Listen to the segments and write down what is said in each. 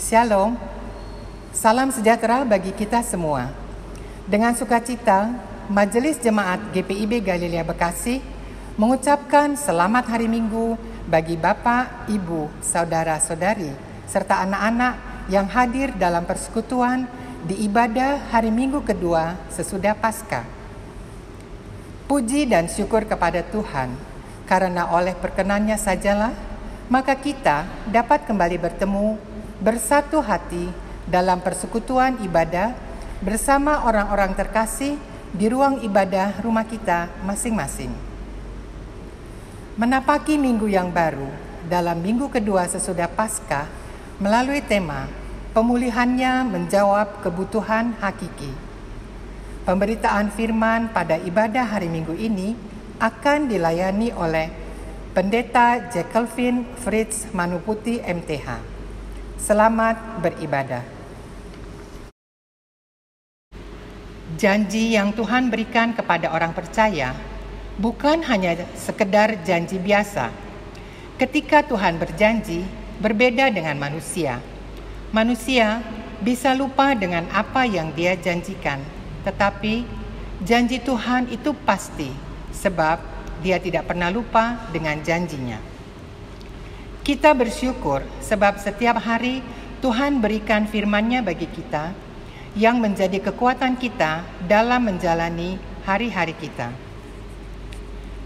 Shalom, salam sejahtera bagi kita semua. Dengan sukacita, Majelis Jemaat GPIB Galilea Bekasi mengucapkan selamat hari Minggu bagi Bapak, Ibu, Saudara-saudari, serta anak-anak yang hadir dalam persekutuan di ibadah hari Minggu kedua sesudah Paskah. Puji dan syukur kepada Tuhan, karena oleh perkenannya sajalah, maka kita dapat kembali bertemu bersatu hati dalam persekutuan ibadah bersama orang-orang terkasih di ruang ibadah rumah kita masing-masing. Menapaki minggu yang baru dalam minggu kedua sesudah Paskah melalui tema pemulihannya menjawab kebutuhan hakiki. Pemberitaan firman pada ibadah hari Minggu ini akan dilayani oleh Pendeta Jacqueline Fritz Manuputi MTH. Selamat beribadah. Janji yang Tuhan berikan kepada orang percaya bukan hanya sekedar janji biasa. Ketika Tuhan berjanji, berbeda dengan manusia. Manusia bisa lupa dengan apa yang Dia janjikan, tetapi janji Tuhan itu pasti, sebab Dia tidak pernah lupa dengan janjinya. Kita bersyukur sebab setiap hari Tuhan berikan firman-Nya bagi kita yang menjadi kekuatan kita dalam menjalani hari-hari kita.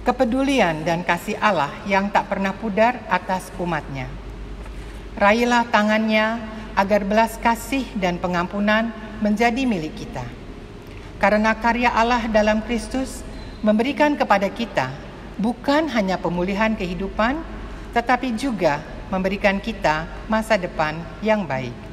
Kepedulian dan kasih Allah yang tak pernah pudar atas umat-Nya. Raihlah tangan-Nya agar belas kasih dan pengampunan menjadi milik kita. Karena karya Allah dalam Kristus memberikan kepada kita bukan hanya pemulihan kehidupan, tetapi juga memberikan kita masa depan yang baik.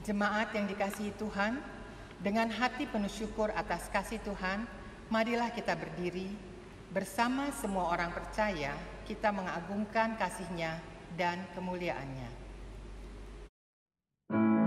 Jemaat yang dikasihi Tuhan, dengan hati penuh syukur atas kasih Tuhan, marilah kita berdiri. Bersama semua orang percaya, kita mengagungkan kasih-Nya dan kemuliaan-Nya. Oh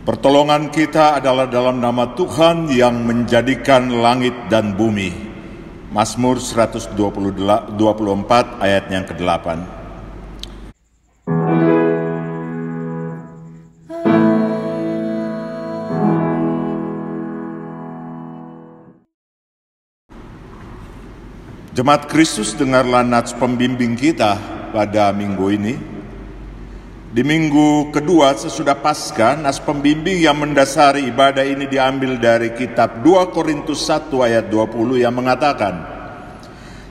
Pertolongan kita adalah dalam nama Tuhan yang menjadikan langit dan bumi. Mazmur 124 ayat yang ke-8. Jemaat Kristus, dengarlah nats pembimbing kita pada minggu ini. Di minggu kedua sesudah Paskah, nats pembimbing yang mendasari ibadah ini diambil dari kitab 2 Korintus 1 ayat 20 yang mengatakan,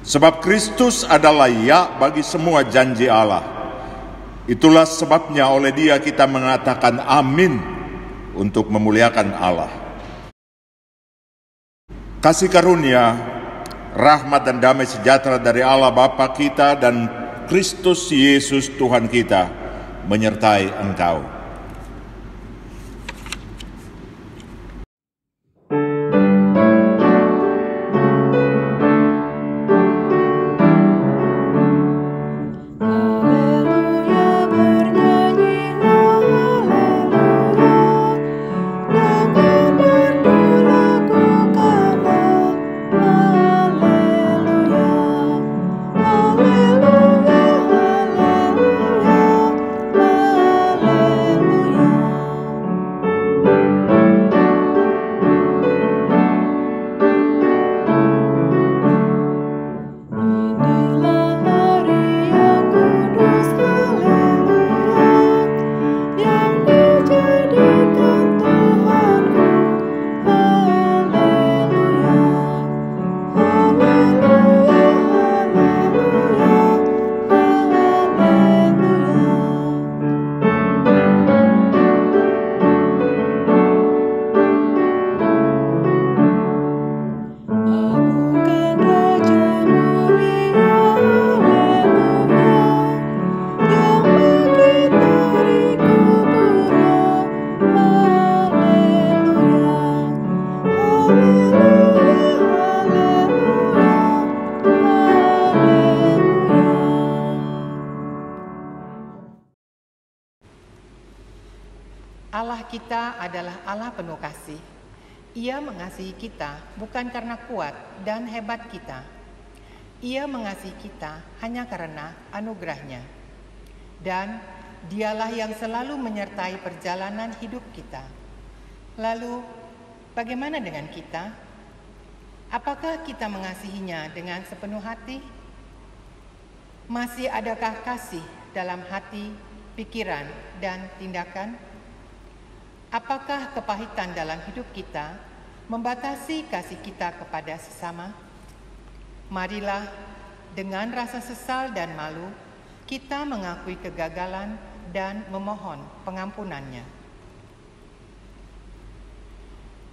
sebab Kristus adalah ya bagi semua janji Allah. Itulah sebabnya oleh Dia kita mengatakan amin untuk memuliakan Allah. Kasih karunia, rahmat dan damai sejahtera dari Allah Bapa kita dan Kristus Yesus Tuhan kita menyertai engkau. Allah kita adalah Allah penuh kasih. Ia mengasihi kita bukan karena kuat dan hebat kita. Ia mengasihi kita hanya karena anugerah-Nya. Dan Dialah yang selalu menyertai perjalanan hidup kita. Lalu, bagaimana dengan kita? Apakah kita mengasihinya dengan sepenuh hati? Masih adakah kasih dalam hati, pikiran, dan tindakan? Apakah kepahitan dalam hidup kita membatasi kasih kita kepada sesama? Marilah dengan rasa sesal dan malu kita mengakui kegagalan dan memohon pengampunan-Nya.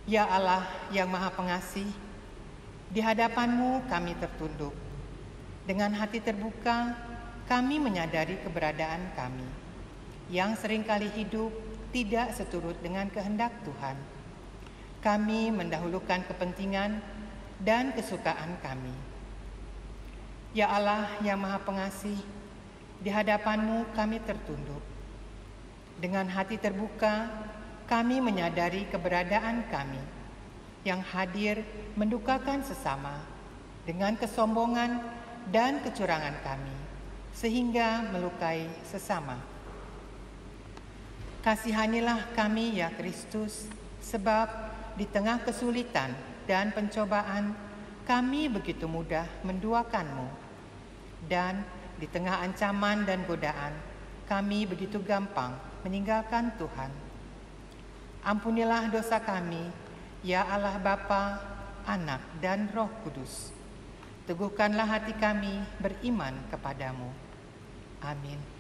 Ya Allah yang Maha Pengasih, di hadapan-Mu kami tertunduk. Dengan hati terbuka, kami menyadari keberadaan kami, yang seringkali hidup tidak seturut dengan kehendak Tuhan. Kami mendahulukan kepentingan dan kesukaan kami. Ya Allah yang Maha Pengasih, di hadapan-Mu kami tertunduk. Dengan hati terbuka, kami menyadari keberadaan kami, yang hadir mendukakan sesama dengan kesombongan dan kecurangan kami, sehingga melukai sesama. Kasihanilah kami ya Kristus, sebab di tengah kesulitan dan pencobaan kami begitu mudah menduakan-Mu, dan di tengah ancaman dan godaan kami begitu gampang meninggalkan Tuhan. Ampunilah dosa kami, ya Allah Bapa, Anak, dan Roh Kudus. Teguhkanlah hati kami beriman kepadamu. Amin.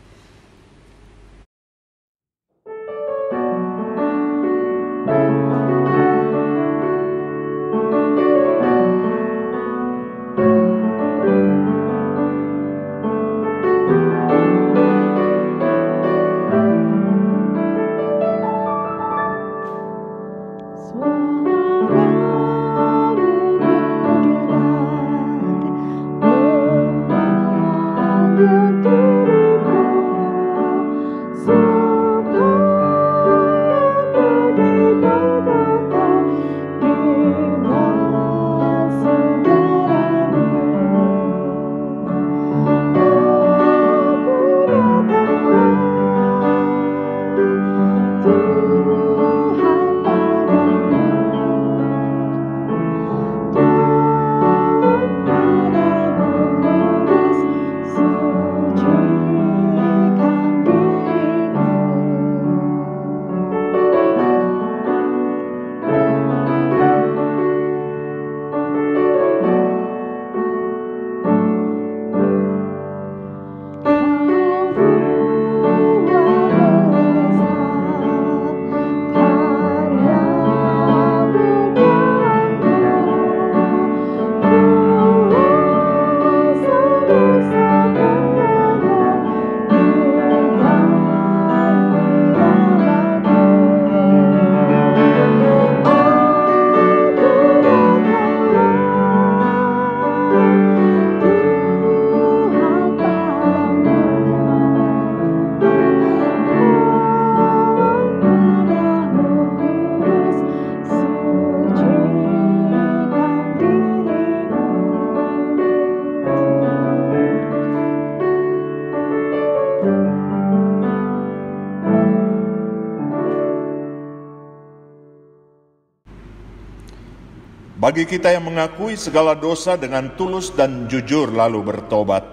Bagi kita yang mengakui segala dosa dengan tulus dan jujur lalu bertobat,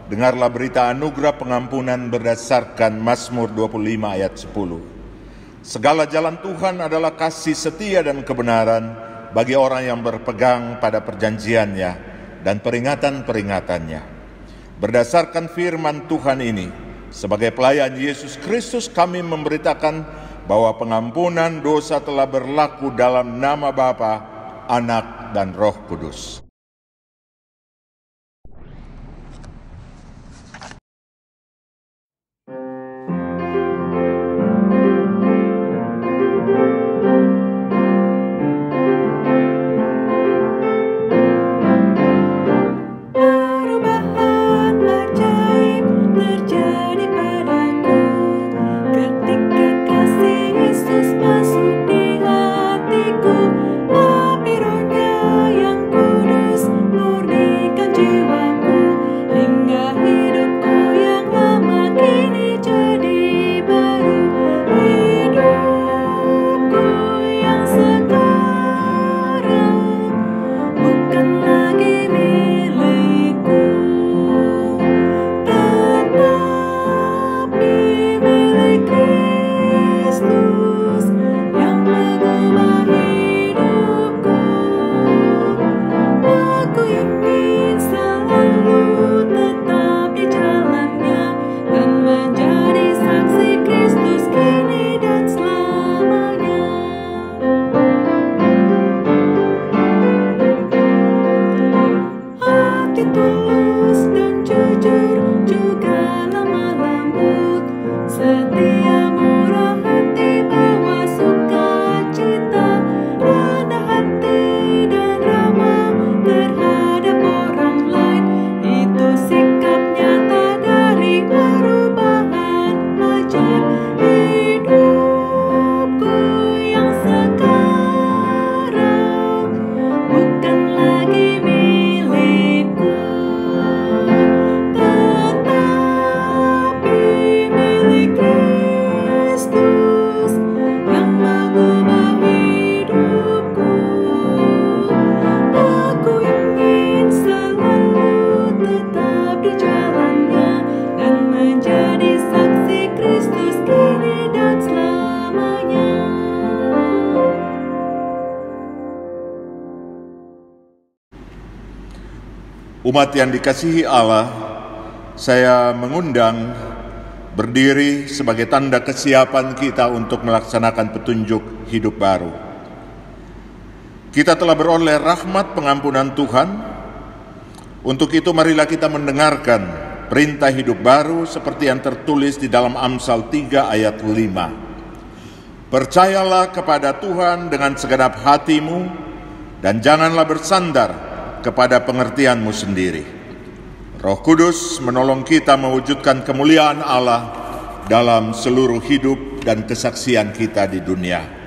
dengarlah berita anugerah pengampunan berdasarkan Mazmur 25 ayat 10. Segala jalan Tuhan adalah kasih setia dan kebenaran bagi orang yang berpegang pada perjanjiannya dan peringatan-peringatannya. Berdasarkan firman Tuhan ini, sebagai pelayan Yesus Kristus kami memberitakan bahwa pengampunan dosa telah berlaku dalam nama Bapa, Anak, dan Roh Kudus. Umat yang dikasihi Allah, saya mengundang berdiri sebagai tanda kesiapan kita untuk melaksanakan petunjuk hidup baru. Kita telah beroleh rahmat pengampunan Tuhan. Untuk itu marilah kita mendengarkan perintah hidup baru seperti yang tertulis di dalam Amsal 3 ayat 5. Percayalah kepada Tuhan dengan segenap hatimu dan janganlah bersandar kepada pengertianmu sendiri. Roh Kudus menolong kita mewujudkan kemuliaan Allah dalam seluruh hidup dan kesaksian kita di dunia.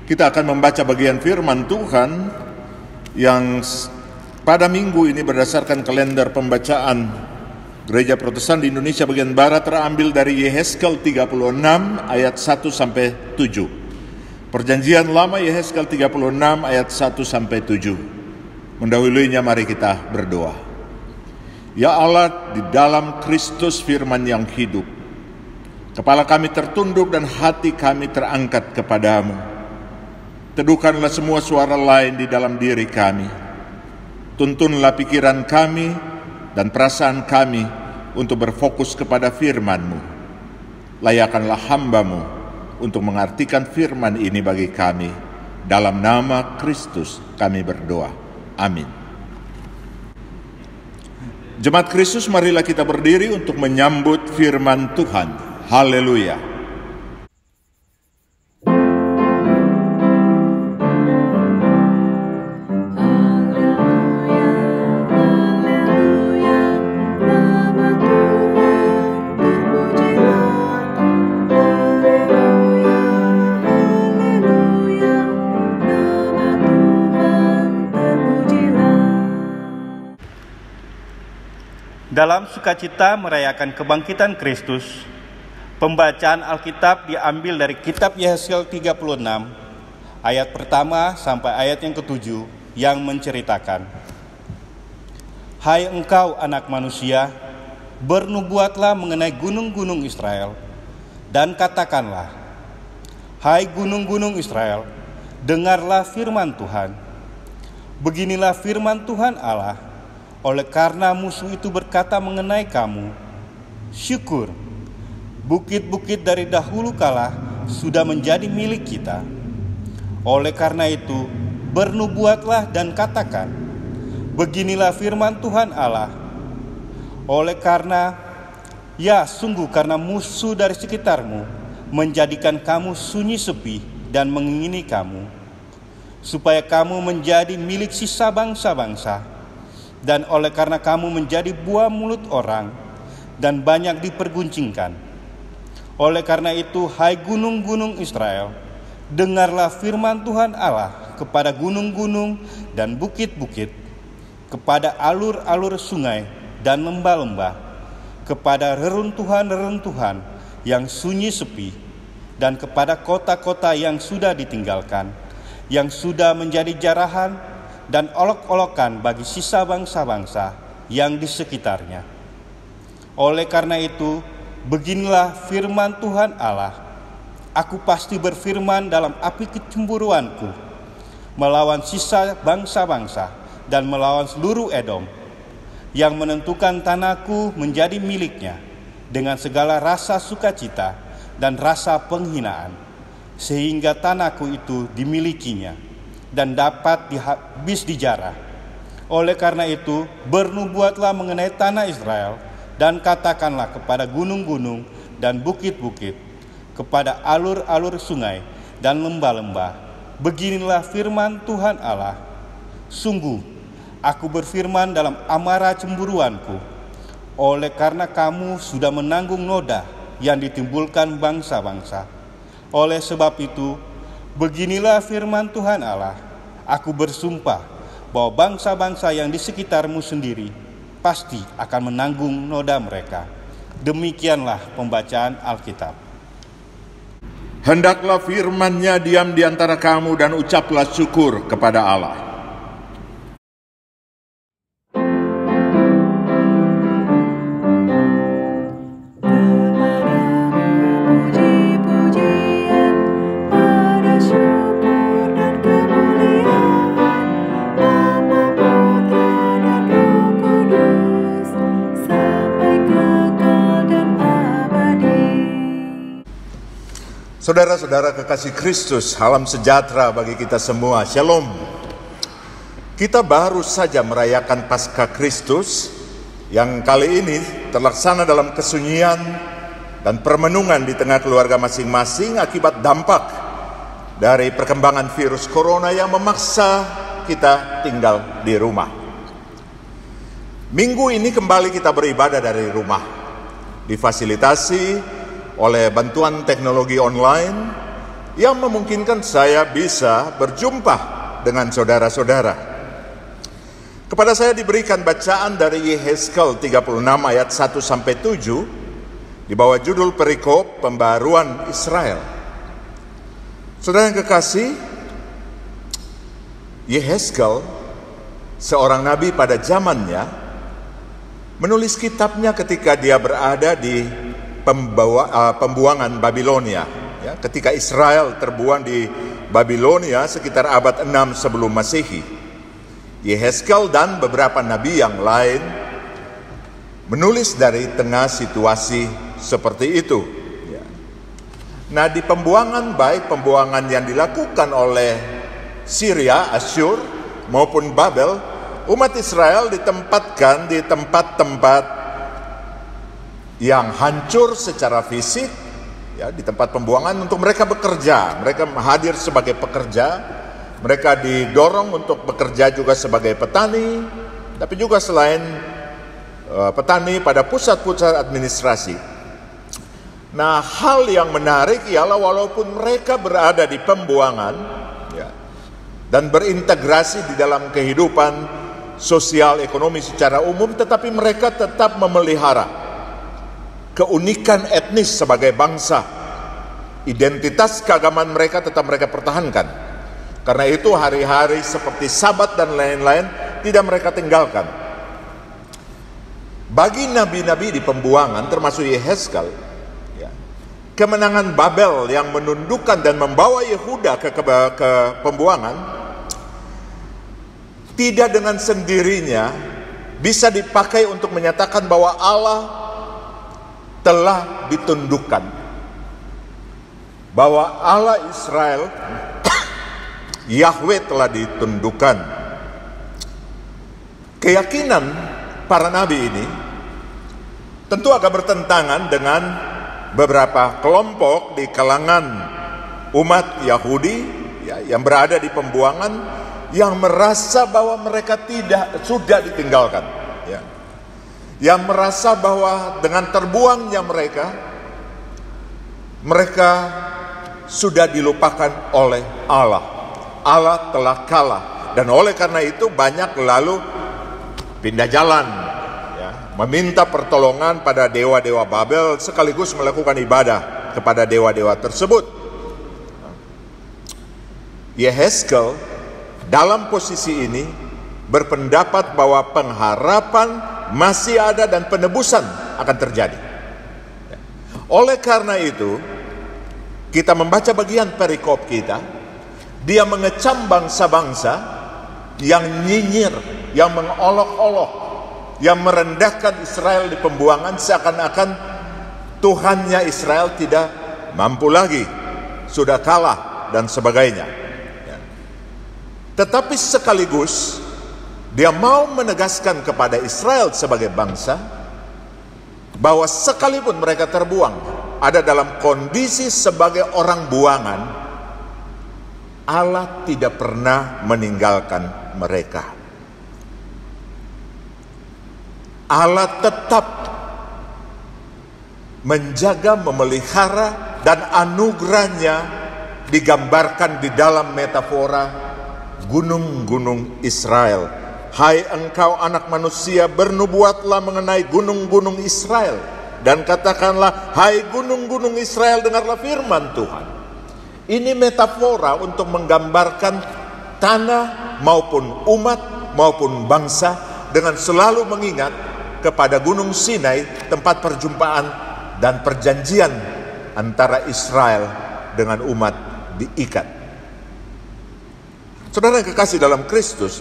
Kita akan membaca bagian firman Tuhan yang pada minggu ini berdasarkan kalender pembacaan Gereja Protestan di Indonesia bagian Barat terambil dari Yehezkel 36 ayat 1-7. Perjanjian Lama Yehezkel 36 ayat 1-7. Mendahulunya mari kita berdoa. Ya Allah, di dalam Kristus firman yang hidup, kepala kami tertunduk dan hati kami terangkat kepadamu. Teduhkanlah semua suara lain di dalam diri kami. Tuntunlah pikiran kami dan perasaan kami untuk berfokus kepada firman-Mu. Layakkanlah hamba-Mu untuk mengartikan firman ini bagi kami. Dalam nama Kristus kami berdoa. Amin. Jemaat Kristus, marilah kita berdiri untuk menyambut firman Tuhan. Haleluya. Dalam sukacita merayakan kebangkitan Kristus, pembacaan Alkitab diambil dari kitab Yehezkiel 36, ayat pertama sampai ayat yang ke-7 yang menceritakan, "Hai engkau anak manusia, bernubuatlah mengenai gunung-gunung Israel, dan katakanlah, hai gunung-gunung Israel, dengarlah firman Tuhan. Beginilah firman Tuhan Allah, oleh karena musuh itu berkata mengenai kamu, syukur, bukit-bukit dari dahulu kala sudah menjadi milik kita. Oleh karena itu, bernubuatlah dan katakan, beginilah firman Tuhan Allah, oleh karena, ya sungguh karena musuh dari sekitarmu menjadikan kamu sunyi sepi dan mengingini kamu, supaya kamu menjadi milik sisa bangsa-bangsa, dan oleh karena kamu menjadi buah mulut orang dan banyak diperguncingkan. Oleh karena itu, hai gunung-gunung Israel, dengarlah firman Tuhan Allah kepada gunung-gunung dan bukit-bukit, kepada alur-alur sungai dan lembah-lembah, kepada reruntuhan-reruntuhan yang sunyi sepi, dan kepada kota-kota yang sudah ditinggalkan, yang sudah menjadi jarahan dan olok-olokan bagi sisa bangsa-bangsa yang di sekitarnya. Oleh karena itu, beginilah firman Tuhan Allah, aku pasti berfirman dalam api kecemburuanku, melawan sisa bangsa-bangsa dan melawan seluruh Edom, yang menentukan tanahku menjadi miliknya dengan segala rasa sukacita dan rasa penghinaan, sehingga tanahku itu dimilikinya dan dapat habis dijarah. Oleh karena itu, bernubuatlah mengenai tanah Israel, dan katakanlah kepada gunung-gunung dan bukit-bukit, kepada alur-alur sungai dan lembah-lembah, beginilah firman Tuhan Allah, sungguh aku berfirman dalam amarah cemburuanku, oleh karena kamu sudah menanggung noda yang ditimbulkan bangsa-bangsa. Oleh sebab itu, beginilah firman Tuhan Allah, aku bersumpah bahwa bangsa-bangsa yang di sekitarmu sendiri pasti akan menanggung noda mereka. Demikianlah pembacaan Alkitab. Hendaklah firman-Nya diam di antara kamu dan ucaplah syukur kepada Allah. Saudara-saudara kekasih Kristus, salam sejahtera bagi kita semua. Shalom. Kita baru saja merayakan Paskah Kristus yang kali ini terlaksana dalam kesunyian dan permenungan di tengah keluarga masing-masing akibat dampak dari perkembangan virus corona yang memaksa kita tinggal di rumah. Minggu ini kembali kita beribadah dari rumah, difasilitasi oleh bantuan teknologi online yang memungkinkan saya bisa berjumpa dengan saudara-saudara. Kepada saya diberikan bacaan dari Yehezkiel 36 ayat 1-7 di bawah judul perikop pembaruan Israel. Saudara yang kekasih, Yehezkiel, seorang nabi pada zamannya, menulis kitabnya ketika dia berada di pembuangan Babilonia, ya, ketika Israel terbuang di Babilonia sekitar abad 6 sebelum Masehi. Yehezkiel dan beberapa nabi yang lain menulis dari tengah situasi seperti itu. Ya. Nah, di pembuangan, baik pembuangan yang dilakukan oleh Syria, Asyur maupun Babel, umat Israel ditempatkan di tempat-tempat yang hancur secara fisik, ya, di tempat pembuangan untuk mereka bekerja. Mereka hadir sebagai pekerja, mereka didorong untuk bekerja juga sebagai petani, tapi juga selain petani pada pusat-pusat administrasi. Nah, hal yang menarik ialah walaupun mereka berada di pembuangan, ya, dan berintegrasi di dalam kehidupan sosial ekonomi secara umum, tetapi mereka tetap memelihara keunikan etnis sebagai bangsa. Identitas keagamaan mereka tetap mereka pertahankan. Karena itu hari-hari seperti Sabat dan lain-lain tidak mereka tinggalkan. Bagi nabi-nabi di pembuangan, termasuk Yehezkel, kemenangan Babel yang menundukkan dan membawa Yehuda ke pembuangan tidak dengan sendirinya bisa dipakai untuk menyatakan bahwa Allah telah ditundukkan, bahwa Allah Israel Yahweh telah ditundukkan. Keyakinan para nabi ini tentu agak bertentangan dengan beberapa kelompok di kalangan umat Yahudi yang berada di pembuangan, yang merasa bahwa mereka sudah ditinggalkan, yang merasa bahwa dengan terbuangnya mereka sudah dilupakan oleh Allah. Allah telah kalah, dan oleh karena itu banyak lalu pindah jalan, meminta pertolongan pada dewa-dewa Babel sekaligus melakukan ibadah kepada dewa-dewa tersebut. Yehezkel dalam posisi ini berpendapat bahwa pengharapan masih ada dan penebusan akan terjadi. Oleh karena itu, kita membaca bagian perikop kita, dia mengecam bangsa-bangsa yang nyinyir, yang mengolok-olok, yang merendahkan Israel di pembuangan, seakan-akan Tuhannya Israel tidak mampu lagi, sudah kalah dan sebagainya. Tetapi sekaligus dia mau menegaskan kepada Israel sebagai bangsa bahwa sekalipun mereka terbuang, ada dalam kondisi sebagai orang buangan, Allah tidak pernah meninggalkan mereka. Allah tetap menjaga, memelihara, dan anugerahnya digambarkan di dalam metafora gunung-gunung Israel. Hai engkau anak manusia, bernubuatlah mengenai gunung-gunung Israel, dan katakanlah, hai gunung-gunung Israel, dengarlah firman Tuhan. Ini metafora untuk menggambarkan tanah maupun umat maupun bangsa, dengan selalu mengingat kepada Gunung Sinai, tempat perjumpaan dan perjanjian antara Israel dengan umat diikat. Saudara yang kekasih dalam Kristus,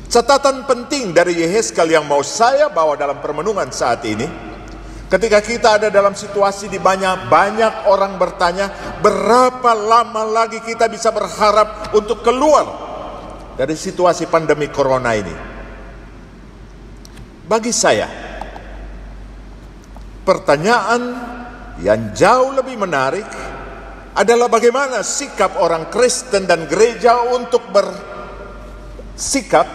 catatan penting dari Yehezkel yang mau saya bawa dalam permenungan saat ini, ketika kita ada dalam situasi di banyak orang bertanya, berapa lama lagi kita bisa berharap untuk keluar dari situasi pandemi corona ini? Bagi saya, pertanyaan yang jauh lebih menarik adalah bagaimana sikap orang Kristen dan gereja untuk bersikap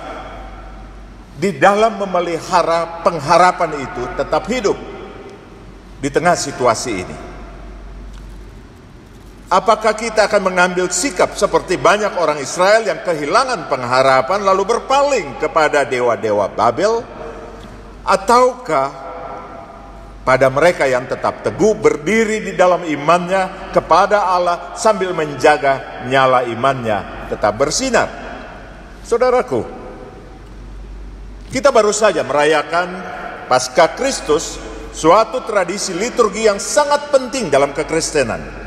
di dalam memelihara pengharapan itu tetap hidup di tengah situasi ini. Apakah kita akan mengambil sikap seperti banyak orang Israel yang kehilangan pengharapan lalu berpaling kepada dewa-dewa Babel, ataukah pada mereka yang tetap teguh berdiri di dalam imannya kepada Allah sambil menjaga nyala imannya tetap bersinar? Saudaraku, kita baru saja merayakan Paskah Kristus, suatu tradisi liturgi yang sangat penting dalam kekristenan.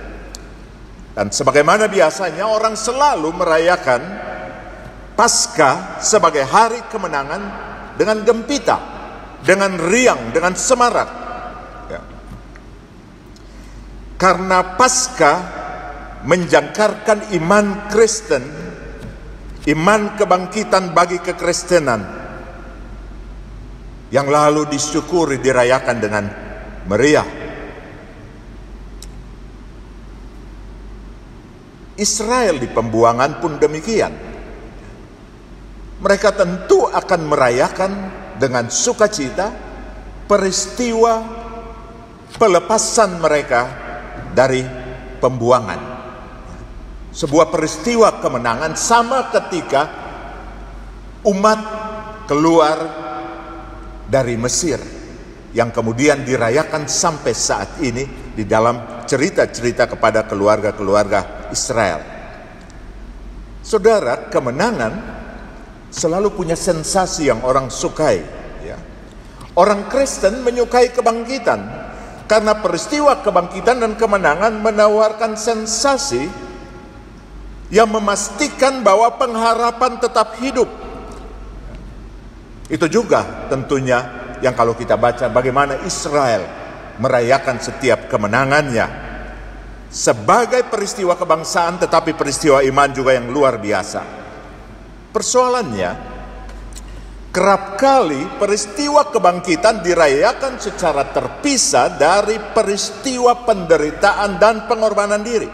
Dan sebagaimana biasanya orang selalu merayakan Paskah sebagai hari kemenangan dengan gempita, dengan riang, dengan semarak. Karena Paskah menjangkarkan iman Kristen, iman kebangkitan bagi kekristenan, yang lalu disyukuri, dirayakan dengan meriah. Israel di pembuangan pun demikian. Mereka tentu akan merayakan dengan sukacita peristiwa pelepasan mereka dari pembuangan. Sebuah peristiwa kemenangan, sama ketika umat keluar dari Mesir, yang kemudian dirayakan sampai saat ini di dalam cerita-cerita kepada keluarga-keluarga Israel. Saudara, kemenangan selalu punya sensasi yang orang sukai. Ya. Orang Kristen menyukai kebangkitan karena peristiwa kebangkitan dan kemenangan menawarkan sensasi yang memastikan bahwa pengharapan tetap hidup. Itu juga tentunya yang kalau kita baca bagaimana Israel merayakan setiap kemenangannya sebagai peristiwa kebangsaan, tetapi peristiwa iman juga yang luar biasa. Persoalannya, kerap kali peristiwa kebangkitan dirayakan secara terpisah dari peristiwa penderitaan dan pengorbanan diri.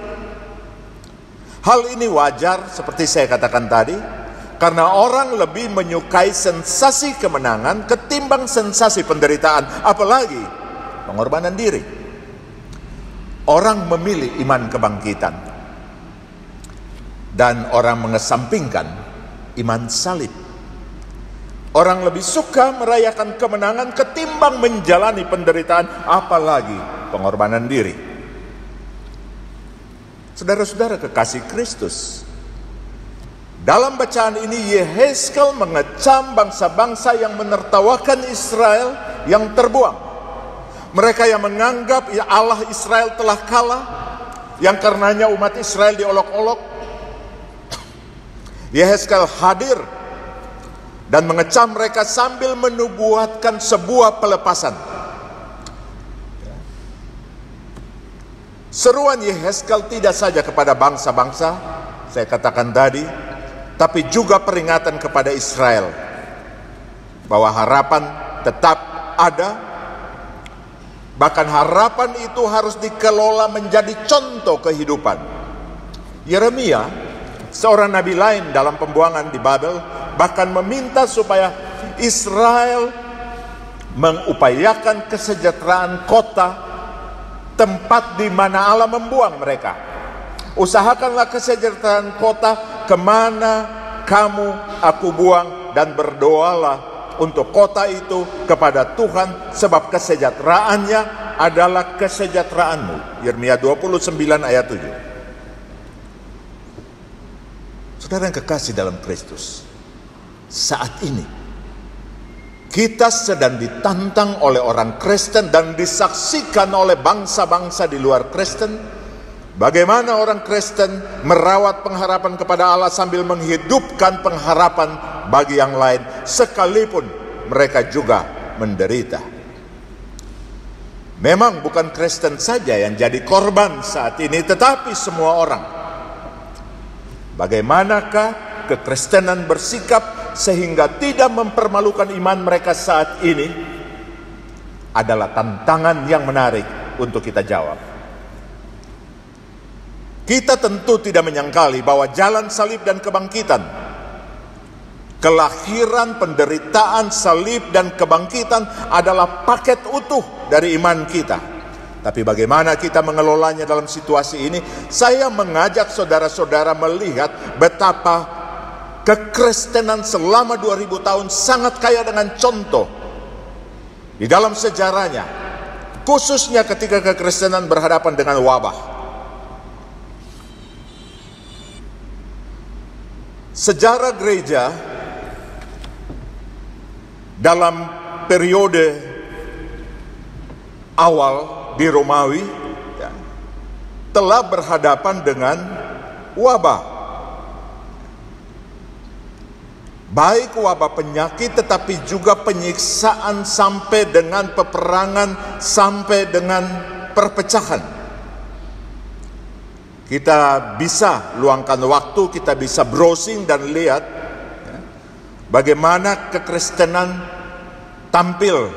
Hal ini wajar seperti saya katakan tadi, karena orang lebih menyukai sensasi kemenangan ketimbang sensasi penderitaan, apalagi pengorbanan diri. Orang memilih iman kebangkitan dan orang mengesampingkan iman salib. Orang lebih suka merayakan kemenangan ketimbang menjalani penderitaan, apalagi pengorbanan diri. Saudara-saudara kekasih Kristus, dalam bacaan ini Yehezkel mengecam bangsa-bangsa yang menertawakan Israel yang terbuang. Mereka yang menganggap Allah Israel telah kalah, yang karenanya umat Israel diolok-olok. Yehezkel hadir dan mengecam mereka sambil menubuatkan sebuah pelepasan. Seruan Yehezkel tidak saja kepada bangsa-bangsa, saya katakan tadi, tapi juga peringatan kepada Israel bahwa harapan tetap ada. Bahkan harapan itu harus dikelola menjadi contoh kehidupan. Yeremia, seorang nabi lain dalam pembuangan di Babel, bahkan meminta supaya Israel mengupayakan kesejahteraan kota, tempat di mana Allah membuang mereka. Usahakanlah kesejahteraan kota kemana kamu aku buang, dan berdoalah untuk kota itu kepada Tuhan, sebab kesejahteraannya adalah kesejahteraanmu. Yeremia 29 ayat 7. Saudara yang kekasih dalam Kristus, saat ini kita sedang ditantang oleh orang Kristen dan disaksikan oleh bangsa-bangsa di luar Kristen, bagaimana orang Kristen merawat pengharapan kepada Allah sambil menghidupkan pengharapan bagi yang lain, sekalipun mereka juga menderita. Memang bukan Kristen saja yang jadi korban saat ini, tetapi semua orang. Bagaimanakah kekristenan bersikap sehingga tidak mempermalukan iman mereka saat ini, adalah tantangan yang menarik untuk kita jawab. Kita tentu tidak menyangkali bahwa jalan salib dan kebangkitan, kelahiran, penderitaan, salib dan kebangkitan adalah paket utuh dari iman kita. Tapi bagaimana kita mengelolanya dalam situasi ini? Saya mengajak saudara-saudara melihat betapa kekristenan selama 2000 tahun sangat kaya dengan contoh di dalam sejarahnya, khususnya ketika kekristenan berhadapan dengan wabah. Sejarah gereja dalam periode awal di Romawi telah berhadapan dengan wabah. Baik wabah penyakit, tetapi juga penyiksaan sampai dengan peperangan, sampai dengan perpecahan. Kita bisa luangkan waktu, kita bisa browsing dan lihat bagaimana kekristenan tampil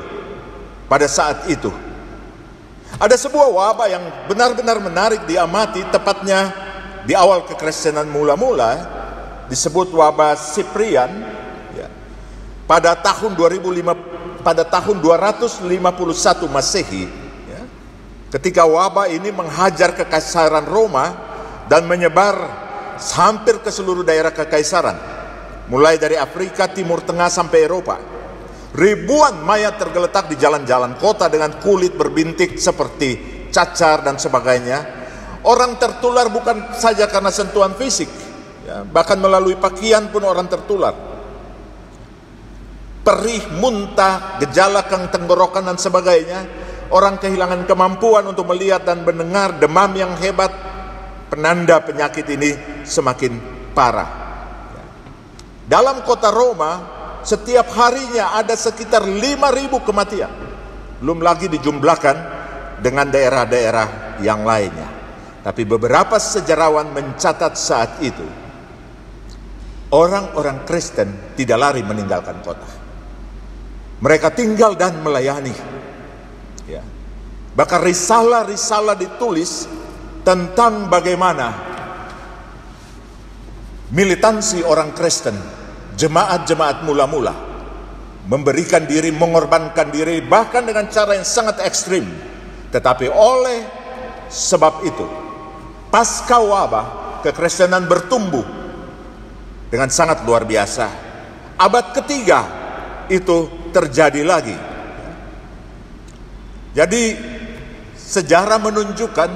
pada saat itu. Ada sebuah wabah yang benar-benar menarik diamati, tepatnya di awal kekristenan mula-mula, disebut wabah Siprian, ya. Pada tahun 251 Masehi, ya, ketika wabah ini menghajar kekaisaran Roma dan menyebar hampir ke seluruh daerah kekaisaran. mulai dari Afrika, Timur Tengah sampai Eropa. Ribuan mayat tergeletak di jalan-jalan kota dengan kulit berbintik seperti cacar dan sebagainya. Orang tertular bukan saja karena sentuhan fisik, ya, bahkan melalui pakaian pun orang tertular. Perih, muntah, gejala tenggorokan dan sebagainya. Orang kehilangan kemampuan untuk melihat dan mendengar, demam yang hebat, penanda penyakit ini semakin parah. Dalam kota Roma, setiap harinya ada sekitar 5.000 kematian. Belum lagi dijumlahkan dengan daerah-daerah yang lainnya. Tapi beberapa sejarawan mencatat saat itu, orang-orang Kristen tidak lari meninggalkan kota. Mereka tinggal dan melayani. Ya. Bahkan risalah-risalah ditulis tentang bagaimana militansi orang Kristen, jemaat-jemaat mula-mula, memberikan diri, mengorbankan diri, bahkan dengan cara yang sangat ekstrim. Tetapi oleh sebab itu, pasca wabah, kekristenan bertumbuh dengan sangat luar biasa. Abad ketiga itu terjadi lagi. Jadi sejarah menunjukkan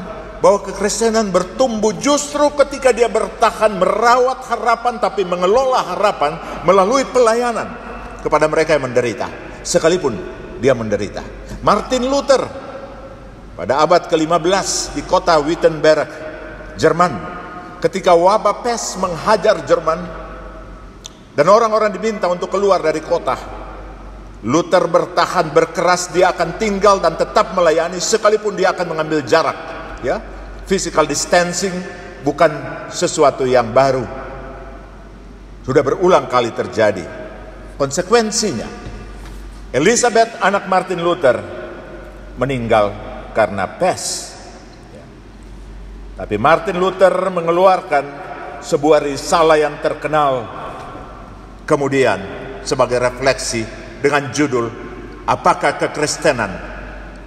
bahwa kekristenan bertumbuh justru ketika dia bertahan merawat harapan, tapi mengelola harapan melalui pelayanan kepada mereka yang menderita, sekalipun dia menderita. Martin Luther pada abad ke-15 di kota Wittenberg, Jerman, ketika wabah pes menghajar Jerman dan orang-orang diminta untuk keluar dari kota, Luther bertahan, berkeras, dia akan tinggal dan tetap melayani sekalipun dia akan mengambil jarak. Ya, physical distancing bukan sesuatu yang baru. Sudah berulang kali terjadi. Konsekuensinya, Elizabeth, anak Martin Luther, meninggal karena pes. Ya. Tapi Martin Luther mengeluarkan sebuah risalah yang terkenal kemudian sebagai refleksi dengan judul "Apakah Kekristenan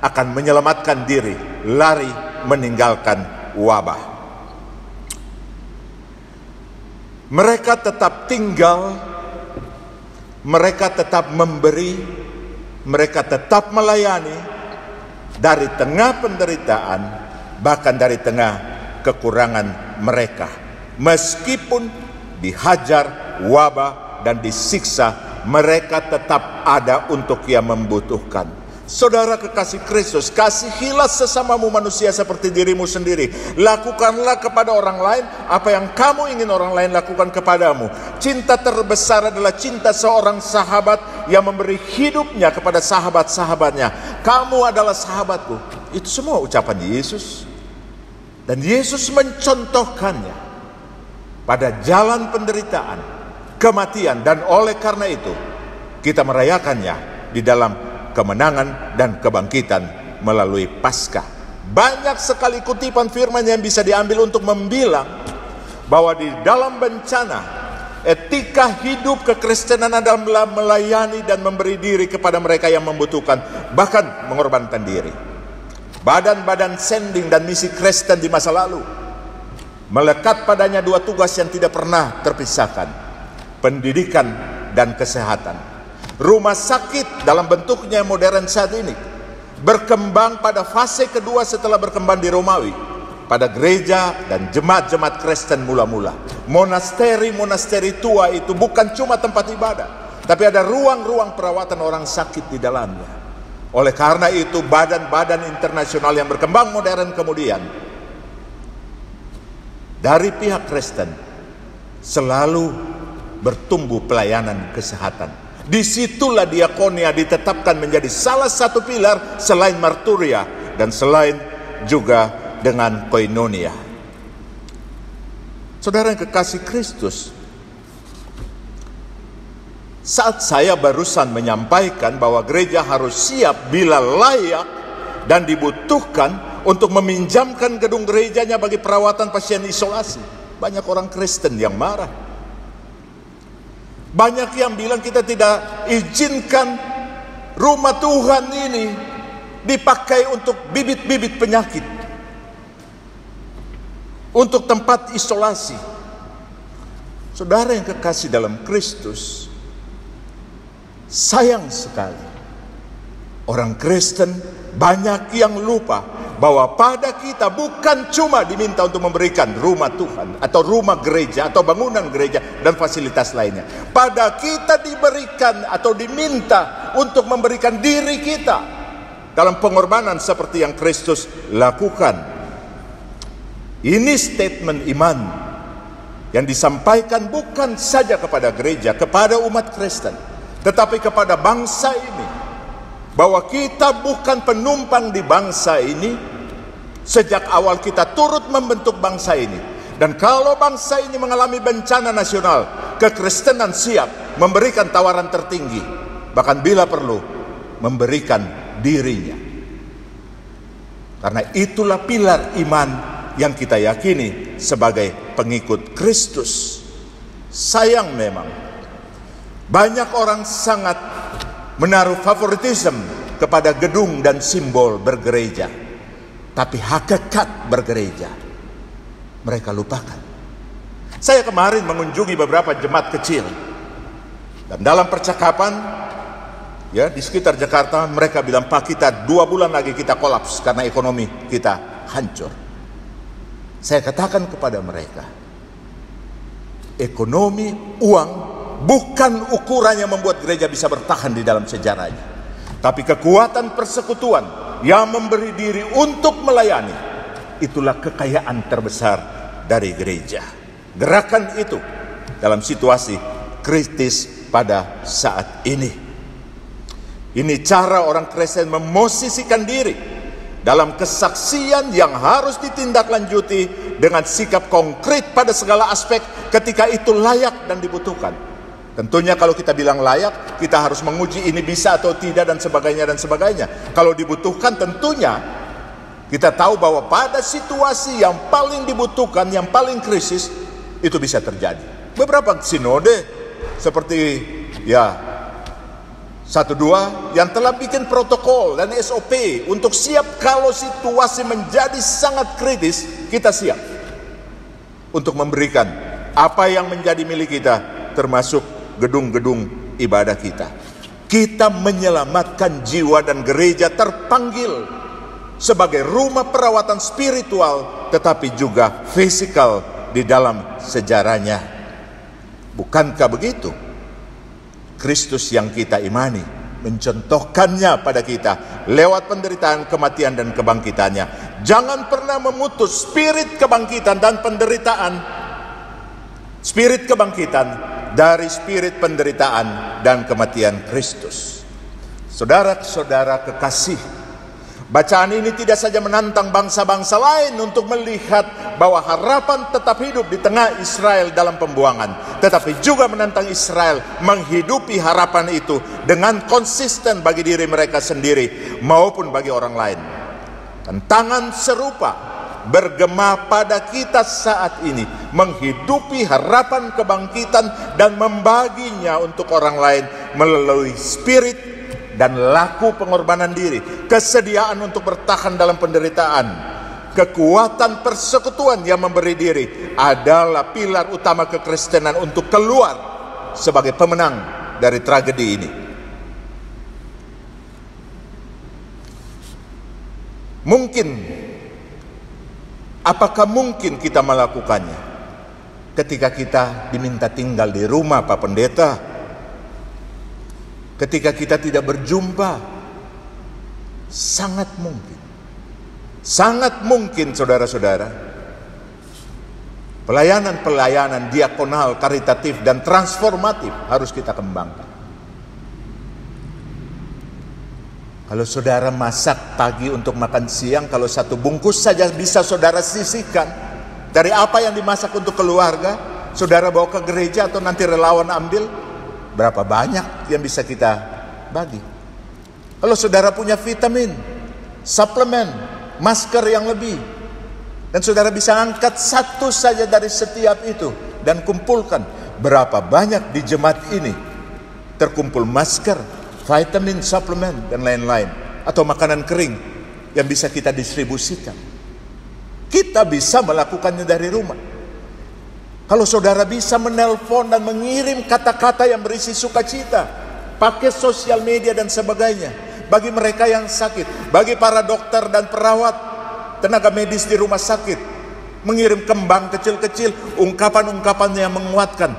akan menyelamatkan diri lari meninggalkan wabah?" Mereka tetap tinggal, mereka tetap memberi, mereka tetap melayani dari tengah penderitaan, bahkan dari tengah kekurangan mereka, meskipun dihajar wabah dan disiksa. Mereka tetap ada untuk yang membutuhkan. Saudara kekasih Kristus, kasihilah sesamamu manusia seperti dirimu sendiri. Lakukanlah kepada orang lain apa yang kamu ingin orang lain lakukan kepadamu. Cinta terbesar adalah cinta seorang sahabat yang memberi hidupnya kepada sahabat-sahabatnya. Kamu adalah sahabatku. Itu semua ucapan Yesus. Dan Yesus mencontohkannya pada jalan penderitaan, kematian, dan oleh karena itu kita merayakannya di dalam kemenangan dan kebangkitan melalui Paskah. Banyak sekali kutipan firman yang bisa diambil untuk membilang bahwa di dalam bencana, etika hidup kekristenan adalah melayani dan memberi diri kepada mereka yang membutuhkan, bahkan mengorbankan diri. Badan-badan sending dan misi Kristen di masa lalu melekat padanya dua tugas yang tidak pernah terpisahkan: pendidikan dan kesehatan. Rumah sakit dalam bentuknya modern saat ini berkembang pada fase kedua setelah berkembang di Romawi, pada gereja dan jemaat-jemaat Kristen mula-mula. Monasteri-monasteri tua itu bukan cuma tempat ibadah, tapi ada ruang-ruang perawatan orang sakit di dalamnya. Oleh karena itu, badan-badan internasional yang berkembang modern kemudian dari pihak Kristen selalu bertumbuh pelayanan kesehatan. Disitulah diakonia ditetapkan menjadi salah satu pilar selain marturia dan selain juga dengan koinonia. Saudara yang kekasih Kristus, saat saya barusan menyampaikan bahwa gereja harus siap bila layak dan dibutuhkan untuk meminjamkan gedung gerejanya bagi perawatan pasien isolasi, banyak orang Kristen yang marah. Banyak yang bilang kita tidak izinkan rumah Tuhan ini dipakai untuk bibit-bibit penyakit, untuk tempat isolasi. Saudara yang kekasih dalam Kristus, sayang sekali orang Kristen banyak yang lupa bahwa pada kita bukan cuma diminta untuk memberikan rumah Tuhan atau rumah gereja atau bangunan gereja dan fasilitas lainnya. Pada kita diberikan atau diminta untuk memberikan diri kita dalam pengorbanan seperti yang Kristus lakukan. Ini statement iman yang disampaikan bukan saja kepada gereja, kepada umat Kristen, tetapi kepada bangsa ini, bahwa kita bukan penumpang di bangsa ini. Sejak awal kita turut membentuk bangsa ini, dan kalau bangsa ini mengalami bencana nasional, kekristenan siap memberikan tawaran tertinggi, bahkan bila perlu memberikan dirinya. Karena itulah pilar iman yang kita yakini sebagai pengikut Kristus. Sayang memang banyak orang sangat menaruh favoritisme kepada gedung dan simbol bergereja, tapi hakikat bergereja mereka lupakan. Saya kemarin mengunjungi beberapa jemaat kecil, dan dalam percakapan ya di sekitar Jakarta, mereka bilang, "Pak, kita 2 bulan lagi kita kolaps karena ekonomi kita hancur." Saya katakan kepada mereka, ekonomi, uang bukan ukuran yang membuat gereja bisa bertahan di dalam sejarahnya, tapi kekuatan persekutuan yang memberi diri untuk melayani. Itulah kekayaan terbesar dari gereja. Gerakan itu dalam situasi kritis pada saat ini. Ini cara orang Kristen memosisikan diri dalam kesaksian yang harus ditindaklanjuti dengan sikap konkret pada segala aspek ketika itu layak dan dibutuhkan. Tentunya kalau kita bilang layak, kita harus menguji ini bisa atau tidak dan sebagainya dan sebagainya. Kalau dibutuhkan, tentunya kita tahu bahwa pada situasi yang paling dibutuhkan, yang paling krisis, itu bisa terjadi. Beberapa sinode seperti ya 1-2 yang telah bikin protokol dan SOP untuk siap kalau situasi menjadi sangat kritis, kita siap untuk memberikan apa yang menjadi milik kita, termasuk gedung-gedung ibadah kita. Kita menyelamatkan jiwa, dan gereja terpanggil sebagai rumah perawatan spiritual tetapi juga fisikal di dalam sejarahnya. Bukankah begitu? Kristus yang kita imani mencontohkannya pada kita lewat penderitaan, kematian, dan kebangkitannya. Jangan pernah memutus spirit kebangkitan dan penderitaan, spirit kebangkitan dari spirit penderitaan dan kematian Kristus. Saudara-saudara kekasih, bacaan ini tidak saja menantang bangsa-bangsa lain untuk melihat bahwa harapan tetap hidup di tengah Israel dalam pembuangan, tetapi juga menantang Israel menghidupi harapan itu dengan konsisten bagi diri mereka sendiri maupun bagi orang lain. Tantangan serupa bergema pada kita saat ini, menghidupi harapan kebangkitan dan membaginya untuk orang lain melalui spirit dan laku pengorbanan diri, kesediaan untuk bertahan dalam penderitaan. Kekuatan persekutuan yang memberi diri adalah pilar utama kekristenan untuk keluar sebagai pemenang dari tragedi ini. Apakah mungkin kita melakukannya ketika kita diminta tinggal di rumah Pak Pendeta? Ketika kita tidak berjumpa? Sangat mungkin. Sangat mungkin, saudara-saudara. Pelayanan-pelayanan diakonal, karitatif, dan transformatif harus kita kembangkan. Kalau saudara masak pagi untuk makan siang, kalau 1 bungkus saja bisa saudara sisihkan dari apa yang dimasak untuk keluarga, saudara bawa ke gereja atau nanti relawan ambil, berapa banyak yang bisa kita bagi. Kalau saudara punya vitamin, suplemen, masker yang lebih, dan saudara bisa angkat 1 saja dari setiap itu dan kumpulkan, berapa banyak di jemaat ini terkumpul masker, vitamin, suplemen, dan lain-lain, atau makanan kering yang bisa kita distribusikan. Kita bisa melakukannya dari rumah. Kalau saudara bisa menelpon dan mengirim kata-kata yang berisi sukacita, pakai sosial media dan sebagainya, bagi mereka yang sakit, bagi para dokter dan perawat, tenaga medis di rumah sakit, mengirim kembang kecil-kecil, ungkapan-ungkapan yang menguatkan.